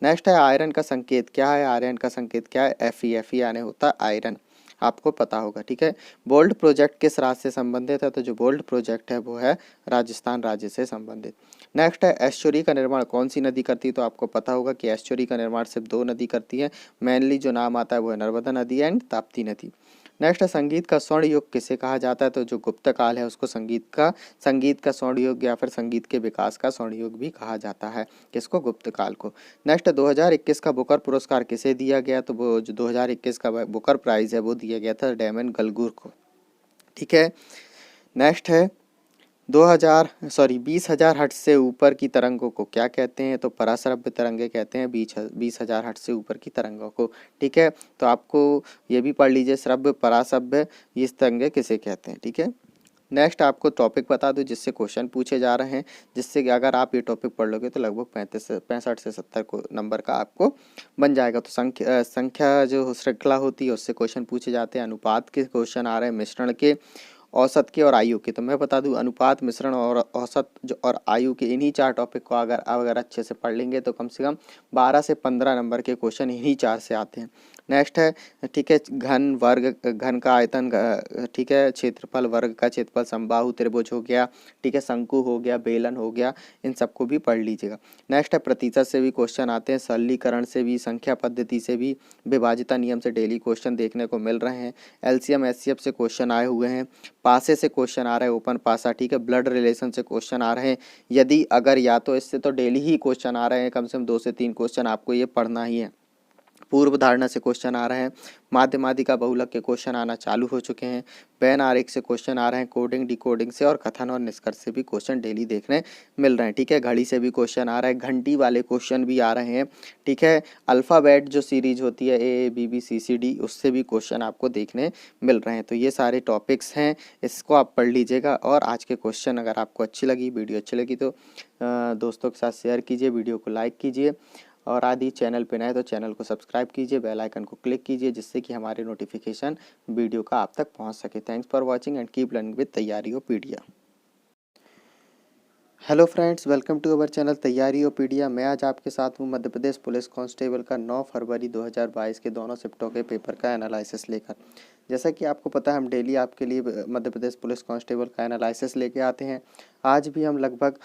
नेक्स्ट है, आयरन का संकेत क्या है? आयरन का संकेत क्या है? Fe यानी होता है आयरन, आपको पता होगा, ठीक है। बोल्ट प्रोजेक्ट किस राज्य से संबंधित है? तो जो बोल्ट प्रोजेक्ट है वो है राजस्थान राज्य से संबंधित। नेक्स्ट है, एस्चुरी का निर्माण कौन सी नदी करती है? तो आपको पता होगा कि एस्चुरी का निर्माण सिर्फ 2 नदी करती है। मेनली जो नाम आता है वो है नर्मदा नदी एंड ताप्ती नदी। नेक्स्ट है, संगीत का स्वर्ण युग किसे कहा जाता है? तो जो गुप्त काल है उसको संगीत का स्वर्ण युग या फिर संगीत के विकास का स्वर्ण युग भी कहा जाता है। किसको? गुप्त काल को। नेक्स्ट 2021 का बुकर पुरस्कार किसे दिया गया? तो वो जो 2021 का बुकर प्राइज है वो दिया गया था डेमन गलगुर को, ठीक है। नेक्स्ट है, 20,000 हर्ट्ज से ऊपर की तरंगों को क्या कहते हैं? तो पराश्रव्य तरंगे कहते हैं 20,000 हर्ट्ज से ऊपर की तरंगों को, ठीक है। तो आपको ये भी पढ़ लीजिए, श्रव्य पराश्रव्य ये तरंगे किसे कहते हैं, ठीक है। नेक्स्ट आपको टॉपिक बता दूं जिससे क्वेश्चन पूछे जा रहे हैं, जिससे कि अगर आप ये टॉपिक पढ़ लोगे तो लगभग 65 से 70 नंबर का आपको बन जाएगा। तो संख्या जो श्रृंखला होती है उससे क्वेश्चन पूछे जाते हैं। अनुपात के क्वेश्चन आ रहे हैं, मिश्रण के, औसत के और आयु के। तो मैं बता दूं, अनुपात, मिश्रण और औसत जो और आयु के इन्हीं 4 टॉपिक को अगर अच्छे से पढ़ लेंगे तो कम से कम 12 से 15 नंबर के क्वेश्चन इन्हीं 4 से आते हैं। नेक्स्ट है, ठीक है, घन वर्ग, घन का आयतन, ठीक है, क्षेत्रफल, वर्ग का क्षेत्रफल, समबाहु त्रिभुज हो गया, ठीक है, शंकु हो गया, बेलन हो गया, इन सबको भी पढ़ लीजिएगा। नेक्स्ट है, प्रतिशत से भी क्वेश्चन आते हैं, सरलीकरण से भी, संख्या पद्धति से भी, विभाजिता नियम से डेली क्वेश्चन देखने को मिल रहे हैं। LCM SCF से क्वेश्चन आए हुए हैं, पासे से क्वेश्चन आ रहा है, ओपन पासा, ठीक है, ब्लड रिलेशन से क्वेश्चन आ रहे हैं। यदि अगर या तो इससे तो डेली ही क्वेश्चन आ रहे हैं, कम से कम 2 से 3 क्वेश्चन आपको ये पढ़ना ही है। पूर्व धारणा से क्वेश्चन आ रहे हैं, माध्यमादिका बहुलक के क्वेश्चन आना चालू हो चुके हैं, बैन आरेख से क्वेश्चन आ रहे हैं, कोडिंग डिकोडिंग से और कथन और निष्कर्ष से भी क्वेश्चन डेली देखने मिल रहे हैं, ठीक है। घड़ी से भी क्वेश्चन आ रहा है, घंटी वाले क्वेश्चन भी आ रहे हैं, ठीक है। अल्फ़ाबेट जो सीरीज होती है AABBCCD उससे भी क्वेश्चन आपको देखने मिल रहे हैं। तो ये सारे टॉपिक्स हैं, इसको आप पढ़ लीजिएगा। और आज के क्वेश्चन अगर आपको अच्छी लगी, वीडियो अच्छी लगी तो दोस्तों के साथ शेयर कीजिए, वीडियो को लाइक कीजिए, और आदि चैनल पे नए तो चैनल को सब्सक्राइब कीजिए, बेल आइकन को क्लिक कीजिए, जिससे कि हमारे नोटिफिकेशन वीडियो का आप तक पहुंच सके। Thanks for watching and keep learning with Taiyariopedia. Hello friends, welcome to our channel Taiyariopedia. मैं आज आपके साथ हूँ मध्य प्रदेश पुलिस कांस्टेबल का 9 फरवरी 2022 के दोनों शिफ्टों के पेपर का एनालिसिस लेकर। जैसा कि आपको पता है, हम डेली आपके लिए मध्य प्रदेश पुलिस कांस्टेबल का एनालिसिस लेके आते हैं। आज भी हम लगभग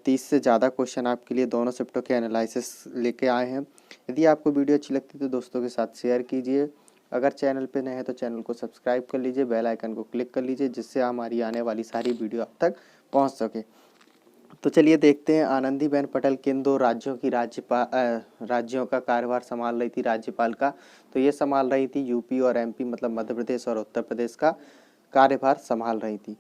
30 से ज़्यादा क्वेश्चन आपके लिए दोनों शिफ्टों के एनालिसिस लेके आए हैं। यदि आपको वीडियो अच्छी लगती है तो दोस्तों के साथ शेयर कीजिए। अगर चैनल पर नए हैं तो चैनल को सब्सक्राइब कर लीजिए, बेल आइकन को क्लिक कर लीजिए, जिससे हमारी आने वाली सारी वीडियो आप तक पहुँच सके। तो चलिए देखते हैं, आनंदीबेन पटेल किन दो राज्यों की राज्यों का कार्यभार संभाल रही थी राज्यपाल का। तो ये संभाल रही थी यूपी और एमपी, मतलब मध्य प्रदेश और उत्तर प्रदेश का कार्यभार संभाल रही थी।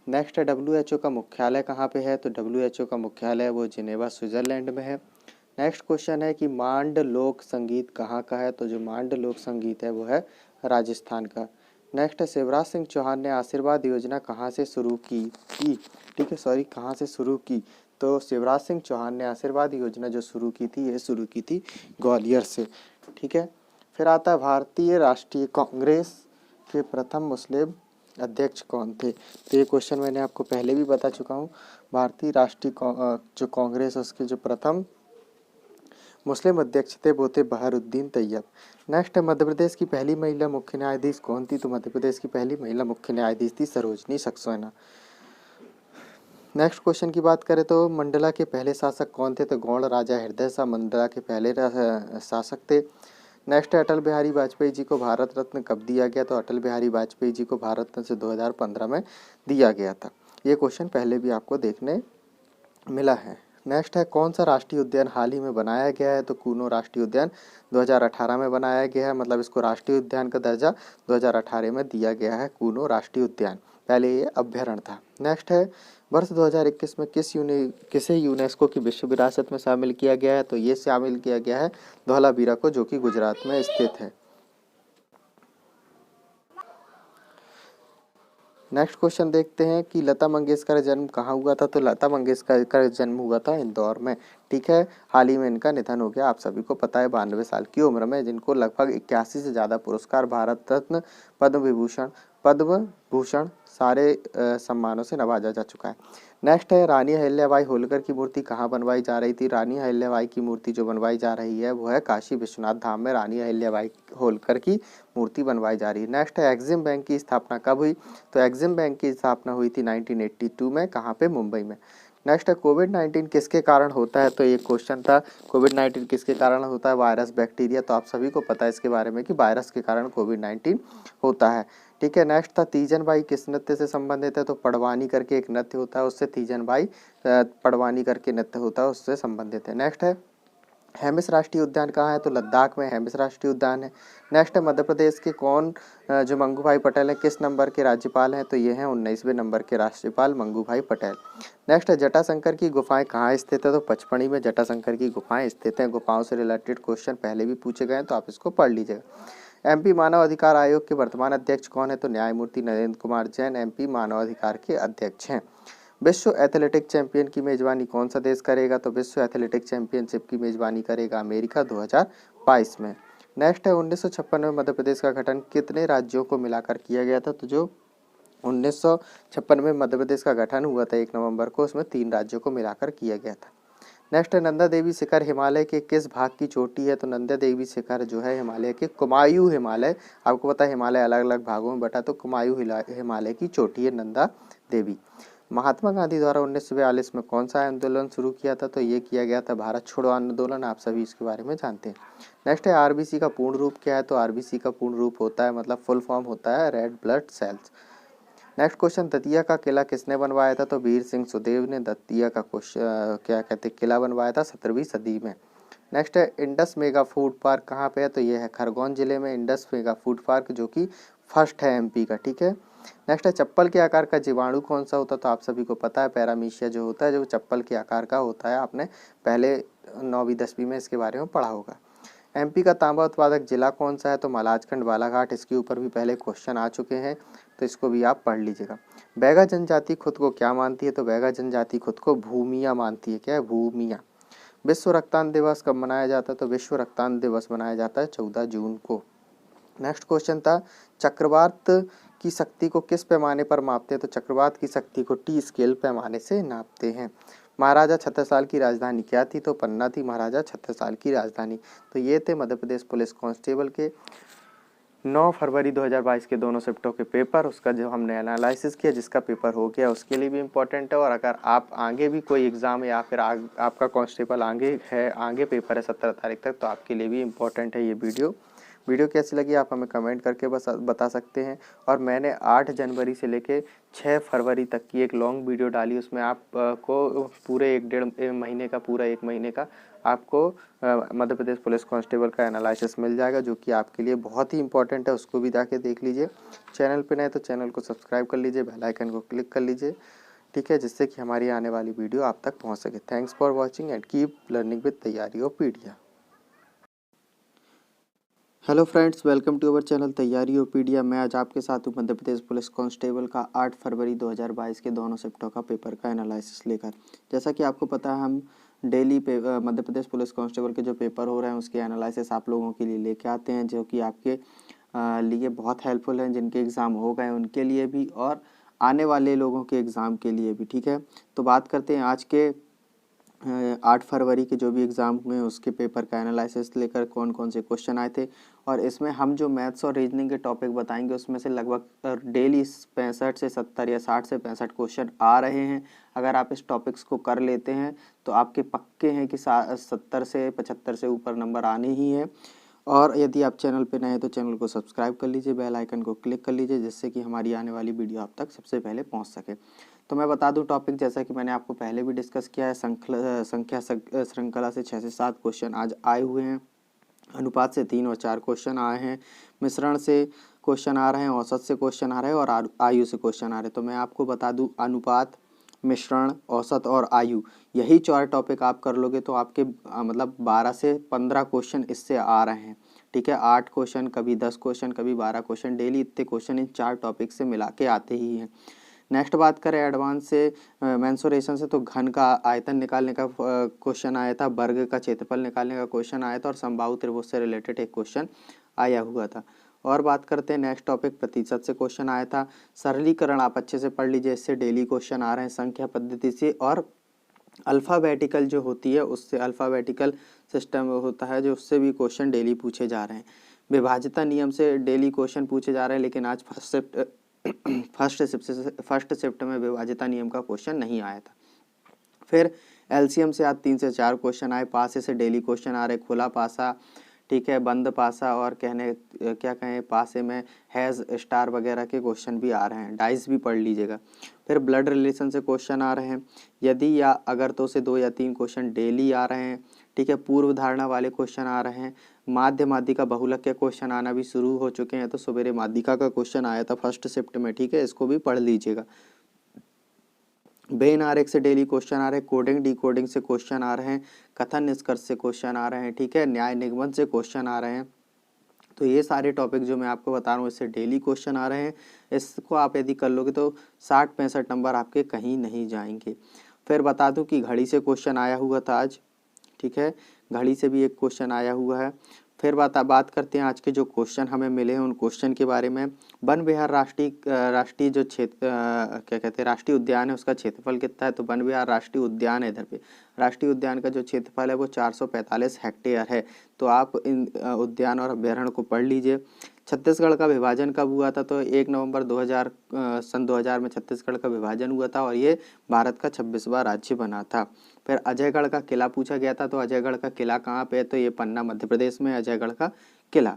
नेक्स्ट है WHO का मुख्यालय कहाँ पे है। तो WHO का मुख्यालय वो जिनेवा स्विट्जरलैंड में है। नेक्स्ट क्वेश्चन है कि मांड लोक संगीत कहाँ का है। तो जो मांड लोक संगीत है वो है राजस्थान का। नेक्स्ट है शिवराज सिंह चौहान ने आशीर्वाद योजना कहाँ से शुरू की थी। ठीक है, सॉरी, कहाँ से शुरू की। तो शिवराज सिंह चौहान ने आशीर्वाद योजना जो शुरू की थी, ये शुरू की थी ग्वालियर से। ठीक है, फिर आता है भारतीय राष्ट्रीय कांग्रेस के प्रथम मुस्लिम अध्यक्ष कौन थे। तो ये क्वेश्चन मैंने आपको पहले भी बता चुका हूँ। भारतीय राष्ट्रीय जो कांग्रेस, उसके जो प्रथम मुस्लिम अध्यक्ष थे वो थे बहारुद्दीन तैयब। नेक्स्ट है मध्य प्रदेश की पहली महिला मुख्य न्यायाधीश कौन थी। तो मध्य प्रदेश की पहली महिला मुख्य न्यायाधीश थी सरोजनी सक्सेना। नेक्स्ट क्वेश्चन की बात करें तो मंडला के पहले शासक कौन थे। तो गौड़ राजा हृदय शाह मंडला के पहले शासक थे। नेक्स्ट है अटल बिहारी वाजपेयी जी को भारत रत्न कब दिया गया। तो अटल बिहारी वाजपेयी जी को भारत रत्न से 2015 में दिया गया था। ये क्वेश्चन पहले भी आपको देखने मिला है। नेक्स्ट है कौन सा राष्ट्रीय उद्यान हाल ही में बनाया गया है। तो कूनो राष्ट्रीय उद्यान 2018 में बनाया गया है, मतलब इसको राष्ट्रीय उद्यान का दर्जा 2018 में दिया गया है। कूनो राष्ट्रीय उद्यान, पहले ये अभ्यारण्य था। नेक्स्ट है वर्ष 2021 में किसे यूनेस्को की विश्व विरासत में शामिल किया गया है। तो ये शामिल किया गया है धौलावीरा को, जो कि गुजरात में स्थित है। नेक्स्ट क्वेश्चन देखते हैं कि लता मंगेशकर का जन्म कहाँ हुआ था। तो लता मंगेशकर का जन्म हुआ था इंदौर में। ठीक है, हाल ही में इनका निधन हो गया, आप सभी को पता है, 92 साल की उम्र में, जिनको लगभग 81 से ज़्यादा पुरस्कार, भारत रत्न, पद्म भूषण सारे सम्मानों से नवाजा जा चुका है। नेक्स्ट है रानी अहिल्याबाई होलकर की मूर्ति कहाँ बनवाई जा रही थी। रानी अहिल्याबाई की मूर्ति जो बनवाई जा रही है वो है काशी विश्वनाथ धाम में रानी अहिल्याबाई होलकर की मूर्ति बनवाई जा रही है। नेक्स्ट है एक्सिम बैंक की स्थापना कब हुई। तो एक्सिम बैंक की स्थापना हुई थी 1982 में, कहाँ पे, मुंबई में। नेक्स्ट है कोविड-19 किसके कारण होता है। तो ये क्वेश्चन था, कोविड-19 किसके कारण होता है, वायरस, बैक्टीरिया। तो आप सभी को पता है इसके बारे में कि वायरस के कारण कोविड-19 होता है। ठीक है, नेक्स्ट था तीजन बाई किस नृत्य से संबंधित है। तो पड़वानी करके एक नृत्य होता है, उससे तीजन बाई पड़वानी करके नृत्य होता है, उससे संबंधित है। नेक्स्ट है हेमिस राष्ट्रीय उद्यान कहाँ है। तो लद्दाख में हेमिस राष्ट्रीय उद्यान है। नेक्स्ट है मध्य प्रदेश के कौन जो मंगू भाई पटेल हैं, किस नंबर के राज्यपाल हैं। तो ये हैं 19वें नंबर के राज्यपाल मंगू भाई पटेल। नेक्स्ट है जटाशंकर की गुफाएं कहाँ स्थित है। तो पचमढ़ी में जटाशंकर की गुफाएं स्थित हैं। गुफाओं से रिलेटेड क्वेश्चन पहले भी पूछे गए हैं, तो आप इसको पढ़ लीजिएगा। एमपी मानव अधिकार आयोग के वर्तमान अध्यक्ष कौन है। तो न्यायमूर्ति नरेंद्र कुमार जैन एमपी मानव अधिकार के अध्यक्ष हैं। विश्व एथलेटिक चैंपियन की मेजबानी कौन सा देश करेगा। तो विश्व एथलेटिक चैंपियनशिप की मेजबानी करेगा अमेरिका 2022 में। नेक्स्ट है 1956 में मध्य प्रदेश का गठन कितने राज्यों को मिलाकर किया गया था। तो जो 1956 में मध्य प्रदेश का गठन हुआ था 1 नवंबर को, उसमें 3 राज्यों को मिलाकर किया गया था। नेक्स्ट है नंदा देवी शिखर हिमालय के किस भाग की चोटी है। तो नंदा देवी शिखर जो है हिमालय के कुमायूं हिमालय, आपको पता है हिमालय अलग अलग भागों में बटा, तो कुमायूं हिमालय की चोटी है नंदा देवी। महात्मा गांधी द्वारा 1942 में कौन सा आंदोलन शुरू किया था। तो ये किया गया था भारत छोड़ो आंदोलन, आप सभी इसके बारे में जानते हैं। नेक्स्ट है आरबीसी का पूर्ण रूप क्या है। तो आरबीसी का पूर्ण रूप होता है, मतलब फुल फॉर्म होता है red blood cells. Next question, Datia का किला किसने बनवाया था। तो वीर सिंह सुदेव ने दतिया का क्या कहते किला बनवाया था 17वीं सदी में। नेक्स्ट है इंडस मेगा फूड पार्क कहाँ पे है। तो ये है खरगोन जिले में इंडस मेगा फूड पार्क, जो कि फर्स्ट है एमपी का। ठीक है, नेक्स्ट है चप्पल के आकार का जीवाणु कौन सा होता है। तो आप सभी को पता है पैरामीशिया जो होता है, जो चप्पल के आकार का होता है, आपने पहले 9वीं 10वीं में इसके बारे में पढ़ा होगा। एमपी का तांबा उत्पादक जिला कौन सा है। तो मलाजखंड बालाघाट, इसके ऊपर भी पहले क्वेश्चन आ चुके हैं, तो इसको भी आप पढ़ लीजिएगा। बैगा जनजाति खुद को क्या मानती है। तो बैगा जनजाति खुद को भूमिया मानती है। क्या है, भूमिया। विश्व रक्तदान दिवस कब मनाया जाता है। तो विश्व रक्तदान दिवस मनाया जाता है 14 जून को। नेक्स्ट क्वेश्चन था चक्रवात की शक्ति को किस पैमाने पर मापते हैं। तो चक्रवात की शक्ति को टी स्केल पैमाने से नापते हैं। महाराजा छत्रसाल की राजधानी क्या थी? तो पन्ना थी महाराजा छत्रसाल की राजधानी। तो ये थे मध्य प्रदेश पुलिस कांस्टेबल के 9 फरवरी 2022 के दोनों शिफ्टों के पेपर। उसका जो हमने एनालिसिस किया, जिसका पेपर हो गया उसके लिए भी इम्पोर्टेंट है। और अगर आप आगे भी कोई एग्ज़ाम या फिर आपका कांस्टेबल आगे पेपर है 17 तारीख तक, तो आपके लिए भी इम्पोर्टेंट है ये वीडियो कैसी लगी आप हमें कमेंट करके बता सकते हैं। और मैंने 8 जनवरी से लेके 6 फरवरी तक की एक लॉन्ग वीडियो डाली, उसमें आपको पूरे एक महीने का आपको मध्य प्रदेश पुलिस कांस्टेबल का एनालिसिस मिल जाएगा, जो कि आपके लिए बहुत ही इंपॉर्टेंट है। उसको भी जाके देख लीजिए। चैनल पे नए तो चैनल को सब्सक्राइब कर लीजिए, बेल आइकन को क्लिक कर लीजिए, ठीक है, जिससे कि हमारी आने वाली वीडियो आप तक पहुंच सके। Thanks for watching and keep learning with Taiyariopedia. Hello friends, welcome to our channel Taiyariopedia. मैं आज आपके साथ हूँ मध्य प्रदेश पुलिस कांस्टेबल का 8 फरवरी 2022 के दोनों शिफ्टों का पेपर का एनालिसिस लेकर। जैसा कि आपको पता है, हम daily Madhya Pradesh police constable के जो पेपर हो रहे हैं उसके एनालिसिस आप लोगों के लिए लेके आते हैं, जो कि आपके लिए बहुत हेल्पफुल हैं। जिनके एग्ज़ाम हो गए उनके लिए भी और आने वाले लोगों के एग्ज़ाम के लिए भी, ठीक है। तो बात करते हैं आज के 8 फरवरी के जो भी एग्ज़ाम हुए उसके पेपर का एनालिसिस लेकर कौन कौन से क्वेश्चन आए थे। और इसमें हम जो मैथ्स और रीजनिंग के टॉपिक बताएंगे उसमें से लगभग डेली 65 से 70 या 60 से 65 क्वेश्चन आ रहे हैं। अगर आप इस टॉपिक्स को कर लेते हैं तो आपके पक्के हैं कि 70 से 75 से ऊपर नंबर आने ही हैं। और यदि आप चैनल पे नए हैं तो चैनल को सब्सक्राइब कर लीजिए, बेल आइकन को क्लिक कर लीजिए, जिससे कि हमारी आने वाली वीडियो आप तक सबसे पहले पहुंच सके। तो मैं बता दूं टॉपिक, जैसा कि मैंने आपको पहले भी डिस्कस किया है, संख्या श्रृंखला से 6 से 7 क्वेश्चन आज आए हुए हैं। अनुपात से 3 और 4 क्वेश्चन आए हैं। मिश्रण से क्वेश्चन आ रहे हैं, औसत से क्वेश्चन आ रहे हैं और आयु से क्वेश्चन आ रहे हैं। तो मैं आपको बता दूं, अनुपात, मिश्रण, औसत और आयु, यही 4 टॉपिक आप कर लोगे तो आपके मतलब 12 से 15 क्वेश्चन इससे आ रहे हैं, ठीक है। 8 क्वेश्चन, कभी 10 क्वेश्चन, कभी 12 क्वेश्चन, डेली इतने क्वेश्चन इन 4 टॉपिक से मिला के आते ही हैं। नेक्स्ट बात करें एडवांस से मेंसुरेशन से, तो घन का आयतन निकालने का क्वेश्चन आया था, वर्ग का क्षेत्रफल निकालने का क्वेश्चन आया था और समबाहु त्रिभुज से रिलेटेड एक क्वेश्चन आया हुआ था। और बात करते हैं नेक्स्ट टॉपिक, प्रतिशत से क्वेश्चन आया था। सरलीकरण आप अच्छे से पढ़ लीजिए, इससे डेली क्वेश्चन आ रहे हैं संख्या पद्धति से। और अल्फ़ाबेटिकल जो होती है उससे, अल्फ़ाबेटिकल सिस्टम होता है जो, उससे भी क्वेश्चन डेली पूछे जा रहे हैं। विभाज्यता नियम से डेली क्वेश्चन पूछे जा रहे हैं, लेकिन आज फर्स्ट शिफ्ट में विभाज्यता नियम का क्वेश्चन नहीं आया था। फिर एलसीएम से आज 3 से 4 क्वेश्चन आए। पासे से डेली क्वेश्चन आ रहे, खुला पासा, ठीक है, बंद पासा और क्या कहें पासे में हैज़, स्टार वगैरह के क्वेश्चन भी आ रहे हैं। डाइस भी पढ़ लीजिएगा। फिर ब्लड रिलेशन से क्वेश्चन आ रहे हैं, यदि या अगर तो से 2 या 3 क्वेश्चन डेली आ रहे हैं, ठीक है। पूर्व धारणा वाले क्वेश्चन आ रहे हैं। माध्य माध्यिका बहुलक के क्वेश्चन आना भी शुरू हो चुके हैं। तो सवेरे माध्यिका का क्वेश्चन आया था फर्स्ट शिफ्ट में, ठीक है, इसको भी पढ़ लीजिएगा। बेन आरेख से डेली क्वेश्चन आ रहे हैं। कोडिंग डिकोडिंग से क्वेश्चन आ रहे हैं। कथन निष्कर्ष से क्वेश्चन आ रहे हैं, ठीक है। न्याय निगमन से क्वेश्चन आ रहे हैं। तो ये सारे टॉपिक जो मैं आपको बता रहा हूँ इससे डेली क्वेश्चन आ रहे हैं। इसको आप यदि कर लोगे तो 60-65 नंबर आपके कहीं नहीं जाएंगे। फिर बता दूं कि घड़ी से क्वेश्चन आया हुआ था आज, ठीक है, घड़ी से भी एक क्वेश्चन आया हुआ है। फिर बात करते हैं आज के जो क्वेश्चन हमें मिले हैं उन क्वेश्चन के बारे में। वन विहार राष्ट्रीय जो क्षेत्र क्या कहते हैं राष्ट्रीय उद्यान है, उसका क्षेत्रफल कितना है? तो वन विहार राष्ट्रीय उद्यान है, इधर पे राष्ट्रीय उद्यान का जो क्षेत्रफल है वो 445 हेक्टेयर है। तो आप इन उद्यान और अभ्यारण्य को पढ़ लीजिए। छत्तीसगढ़ का विभाजन कब हुआ था? तो 1 नवंबर 2000 में छत्तीसगढ़ का विभाजन हुआ था और ये भारत का 26वां राज्य बना था। फिर अजयगढ़ का किला पूछा गया था। तो अजयगढ़ का किला कहाँ पे है? तो ये पन्ना मध्य प्रदेश में अजयगढ़ का किला।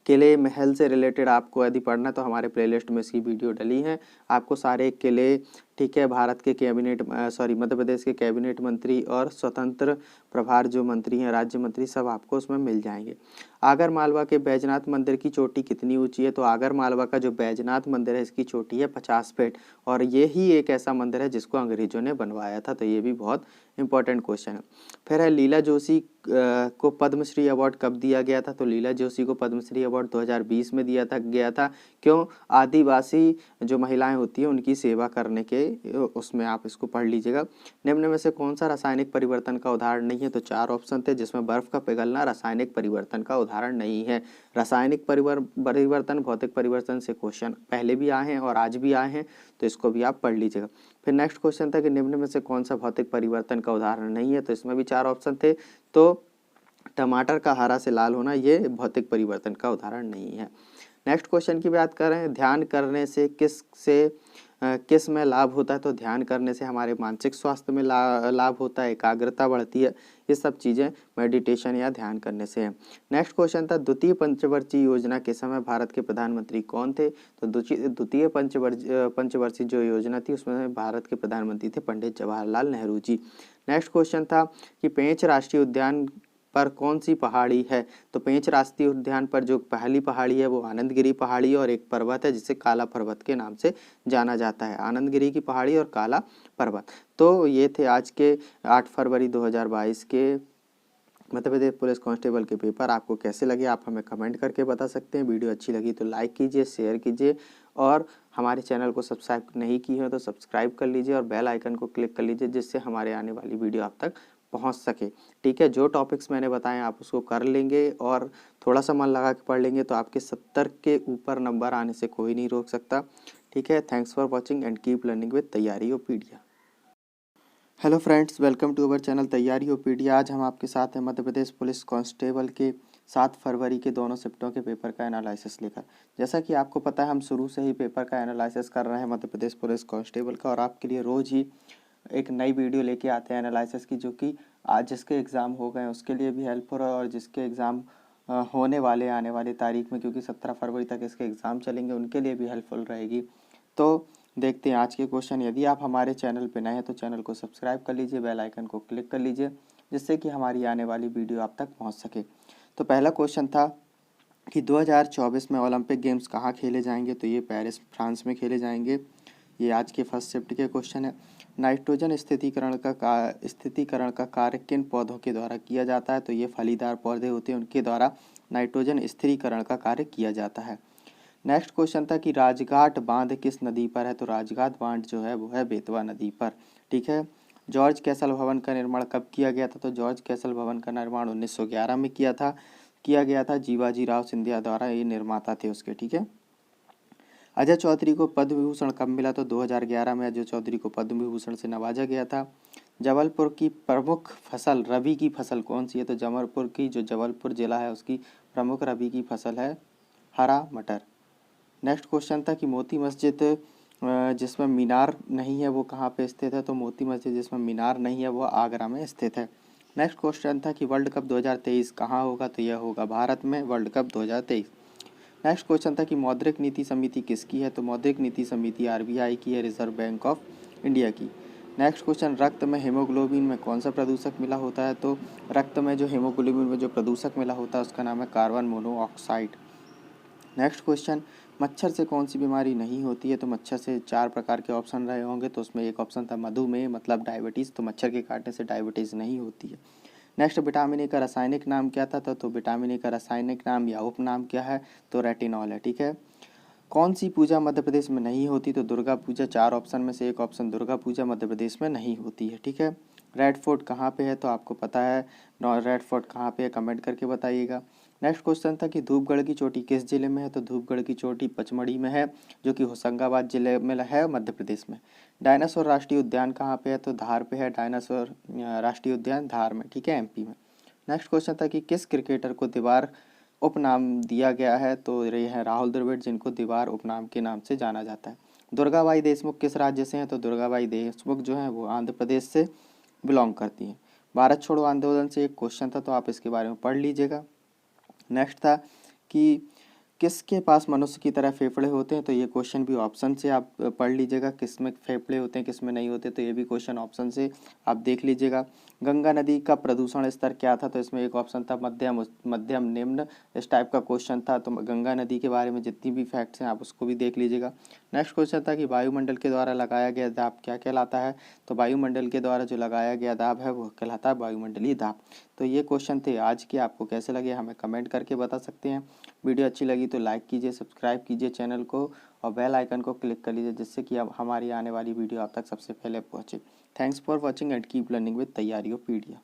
किले महल से रिलेटेड आपको यदि पढ़ना है तो हमारे प्लेलिस्ट में इसकी वीडियो डली है। आपको सारे किले, ठीक है, भारत के मध्य प्रदेश के कैबिनेट मंत्री और स्वतंत्र प्रभार जो मंत्री हैं, राज्य मंत्री, सब आपको उसमें मिल जाएंगे। आगर मालवा के बैजनाथ मंदिर की चोटी कितनी ऊंची है? तो आगर मालवा का जो बैजनाथ मंदिर है इसकी चोटी है 50 फीट और ये ही एक ऐसा मंदिर है जिसको अंग्रेजों ने बनवाया था। तो ये भी बहुत इंपॉर्टेंट क्वेश्चन है। फिर है लीला जोशी को पद्मश्री अवार्ड कब दिया गया था? तो लीला जोशी को पद्मश्री अवार्ड 2020 में गया था। क्यों? आदिवासी जो महिलाएं होती हैं उनकी सेवा करने के, उसमें आप इसको पढ़ लीजिएगा। निम्न में से कौन सा रासायनिक परिवर्तन का उदाहरण नहीं है? तो 4 ऑप्शन थे जिसमें बर्फ का पिघलना रासायनिक परिवर्तन का उदाहरण नहीं है। रासायनिक परिवर्तन, भौतिक परिवर्तन से क्वेश्चन पहले भी आए हैं और आज भी आए हैं, तो इसको भी आप पढ़ लीजिएगा। फिर नेक्स्ट क्वेश्चन था कि निम्न में से कौन सा भौतिक परिवर्तन का उदाहरण नहीं है, तो इसमें भी 4 ऑप्शन थे। तो टमाटर का हरा से लाल होना ये भौतिक परिवर्तन का उदाहरण नहीं है। नेक्स्ट क्वेश्चन की बात कर रहे हैं, ध्यान करने से किस में लाभ होता है, तो ध्यान करने से हमारे मानसिक स्वास्थ्य में लाभ होता है, एकाग्रता बढ़ती है, ये सब चीज़ें मेडिटेशन या ध्यान करने से है। नेक्स्ट क्वेश्चन था, द्वितीय पंचवर्षीय योजना के समय भारत के प्रधानमंत्री कौन थे, तो द्वितीय पंचवर्षीय जो योजना थी उसमें भारत के प्रधानमंत्री थे पंडित जवाहरलाल नेहरू जी। नेक्स्ट क्वेश्चन था कि पेंच राष्ट्रीय उद्यान पर कौन सी पहाड़ी है, तो पेंच राष्ट्रीय उद्यान पर जो पहली पहाड़ी है वो आनंदगिरी पहाड़ी है और एक पर्वत है जिसे काला पर्वत के नाम से जाना जाता है, आनंदगिरी की पहाड़ी और काला पर्वत। तो ये थे आज के 8 फरवरी 2022 के मध्य प्रदेश पुलिस कांस्टेबल के पेपर। आपको कैसे लगे आप हमें कमेंट करके बता सकते हैं। वीडियो अच्छी लगी तो लाइक कीजिए, शेयर कीजिए और हमारे चैनल को सब्सक्राइब नहीं किए हो तो सब्सक्राइब कर लीजिए और बेल आइकन को क्लिक कर लीजिए जिससे हमारे आने वाली वीडियो आप तक पहुंच सके। ठीक है, जो टॉपिक्स मैंने बताए आप उसको कर लेंगे और थोड़ा सा मन लगा के पढ़ लेंगे तो आपके 70 के ऊपर नंबर आने से कोई नहीं रोक सकता। ठीक है, thanks for watching and keep learning with Taiyariopedia. Hello friends, welcome to our channel Taiyariopedia. आज हम आपके साथ हैं मध्य प्रदेश पुलिस कांस्टेबल के 7 फरवरी के दोनों शिफ्टों के पेपर का एनालिसिस लेकर। जैसा कि आपको पता है हम शुरू से ही पेपर का एनालिसिस कर रहे हैं मध्य प्रदेश पुलिस कांस्टेबल का और आपके लिए रोज़ ही एक नई वीडियो लेके आते हैं एनालिसिस की, जो कि आज जिसके एग्ज़ाम हो गए उसके लिए भी हेल्पफुल है और जिसके एग्ज़ाम होने वाले आने वाली तारीख में, क्योंकि 17 फरवरी तक इसके एग्ज़ाम चलेंगे, उनके लिए भी हेल्पफुल रहेगी। तो देखते हैं आज के क्वेश्चन। यदि आप हमारे चैनल पर नए हैं तो चैनल को सब्सक्राइब कर लीजिए, बेल आइकन को क्लिक कर लीजिए जिससे कि हमारी आने वाली वीडियो आप तक पहुँच सके। तो पहला क्वेश्चन था कि 2024 में ओलंपिक गेम्स कहाँ खेले जाएंगे, तो ये पेरिस फ्रांस में खेले जाएंगे। ये आज के फर्स्ट शिफ्ट के क्वेश्चन है। नाइट्रोजन स्थितीकरण का कार्य किन पौधों के द्वारा किया जाता है, तो ये फलीदार पौधे होते हैं उनके द्वारा नाइट्रोजन स्थिरीकरण का कार्य किया जाता है। नेक्स्ट क्वेश्चन था कि राजघाट बांध किस नदी पर है, तो राजघाट बांध जो है वो है बेतवा नदी पर। ठीक है, जॉर्ज कैसल भवन का निर्माण कब किया गया था, तो जॉर्ज कैसल भवन का निर्माण 1911 में किया गया था। जीवाजी राव सिंधिया द्वारा ये निर्माता थे उसके। ठीक है, अजय चौधरी को पद्म विभूषण कब मिला, तो 2011 में अजय चौधरी को पद्म विभूषण से नवाजा गया था। जबलपुर की प्रमुख फसल रबी की फसल कौन सी है, तो जबलपुर जिला है उसकी प्रमुख रबी की फसल है हरा मटर। नेक्स्ट क्वेश्चन था कि मोती मस्जिद जिसमें मीनार नहीं है वो कहाँ पे स्थित है, तो मोती मस्जिद जिसमें मीनार नहीं है वो आगरा में स्थित है। नेक्स्ट क्वेश्चन था कि वर्ल्ड कप 2023 कहाँ होगा, तो यह होगा भारत में वर्ल्ड कप 2023। नेक्स्ट क्वेश्चन था कि मौद्रिक नीति समिति किसकी है, तो मौद्रिक नीति समिति आरबीआई की है, रिजर्व बैंक ऑफ इंडिया की। नेक्स्ट क्वेश्चन, रक्त में हीमोग्लोबिन में कौन सा प्रदूषक मिला होता है, तो रक्त में जो हीमोग्लोबिन में जो प्रदूषक मिला होता है उसका नाम है कार्बन मोनोऑक्साइड। नेक्स्ट क्वेश्चन, मच्छर से कौन सी बीमारी नहीं होती है, तो मच्छर से 4 प्रकार के ऑप्शन रहे होंगे, तो उसमें एक ऑप्शन था मधुमेह मतलब डायबिटीज़, तो मच्छर के काटने से डायबिटीज़ नहीं होती है। नेक्स्ट, विटामिन ए का रासायनिक नाम क्या था, तो विटामिन ए का रासायनिक नाम या उपनाम क्या है, तो रेटिनॉल है। ठीक है, कौन सी पूजा मध्य प्रदेश में नहीं होती, तो दुर्गा पूजा। 4 ऑप्शन में से एक ऑप्शन दुर्गा पूजा मध्य प्रदेश में नहीं होती है। ठीक है, रेड फोर्ट कहाँ पे है, तो आपको पता है रेड फोर्ट कहाँ पे है, कमेंट करके बताइएगा। नेक्स्ट क्वेश्चन था कि धूपगढ़ की चोटी किस जिले में है, तो धूपगढ़ की चोटी पचमढ़ी में है जो कि होशंगाबाद जिले में है मध्य प्रदेश में। डायनासोर राष्ट्रीय उद्यान कहाँ पे है, तो धार पे है डायनासोर राष्ट्रीय उद्यान धार में। ठीक है, एमपी में। नेक्स्ट क्वेश्चन था कि किस क्रिकेटर को दीवार उपनाम दिया गया है, तो ये है राहुल द्रविड़ जिनको दीवार उपनाम के नाम से जाना जाता है। दुर्गाबाई देशमुख किस राज्य से हैं, तो दुर्गाबाई देशमुख जो है वो आंध्र प्रदेश से बिलोंग करती हैं। भारत छोड़ो आंदोलन से एक क्वेश्चन था तो आप इसके बारे में पढ़ लीजिएगा। नेक्स्ट था कि किसके पास मनुष्य की तरह फेफड़े होते हैं, तो ये क्वेश्चन भी ऑप्शन से आप पढ़ लीजिएगा, किस में फेफड़े होते हैं किस में नहीं होते, तो ये भी क्वेश्चन ऑप्शन से आप देख लीजिएगा। गंगा नदी का प्रदूषण स्तर क्या था, तो इसमें एक ऑप्शन था मध्यम निम्न, इस टाइप का क्वेश्चन था। तो गंगा नदी के बारे में जितनी भी फैक्ट्स हैं आप उसको भी देख लीजिएगा। नेक्स्ट क्वेश्चन था कि वायुमंडल के द्वारा लगाया गया दाब क्या कहलाता है, तो वायुमंडल के द्वारा जो लगाया गया दाब है वो कहलाता है वायुमंडलीय दाब। तो ये क्वेश्चन थे आज के, आपको कैसे लगे हमें कमेंट करके बता सकते हैं। वीडियो अच्छी लगी तो लाइक कीजिए, सब्सक्राइब कीजिए चैनल को और बेल आइकन को क्लिक कर लीजिए जिससे कि अब हमारी आने वाली वीडियो आप तक सबसे पहले पहुंचे। Thanks for watching and keep learning with तैयारीओपीडिया।